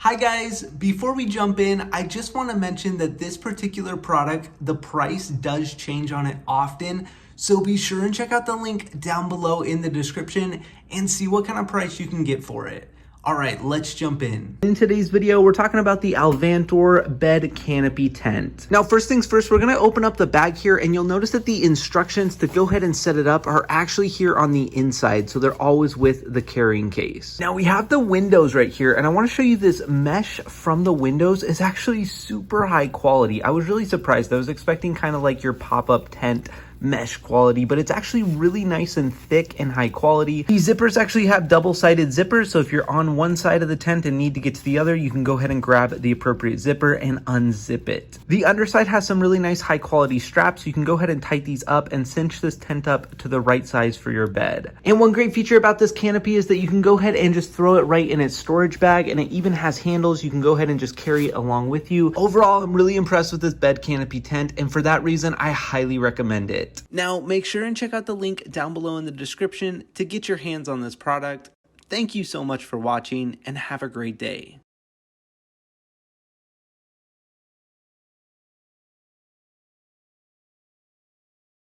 Hi guys, before we jump in, I just want to mention that this particular product, the price does change on it often. So be sure and check out the link down below in the description and see what kind of price you can get for it. All right, let's jump in. In today's video, we're talking about the Alvantor bed canopy tent. Now, first things first, we're gonna open up the bag here and you'll notice that the instructions to go ahead and set it up are actually here on the inside. So they're always with the carrying case. Now we have the windows right here and I wanna show you this mesh from the windows is actually super high quality. I was really surprised. I was expecting kind of like your pop-up tent mesh quality, but it's actually really nice and thick and high quality. These zippers actually have double-sided zippers, so if you're on one side of the tent and need to get to the other, you can go ahead and grab the appropriate zipper and unzip it. The underside has some really nice high quality straps. You can go ahead and tighten these up and cinch this tent up to the right size for your bed. And one great feature about this canopy is that you can go ahead and just throw it right in its storage bag, and it even has handles. You can go ahead and just carry it along with you. Overall, I'm really impressed with this bed canopy tent, and for that reason, I highly recommend it. Now, make sure and check out the link down below in the description to get your hands on this product. Thank you so much for watching and have a great day.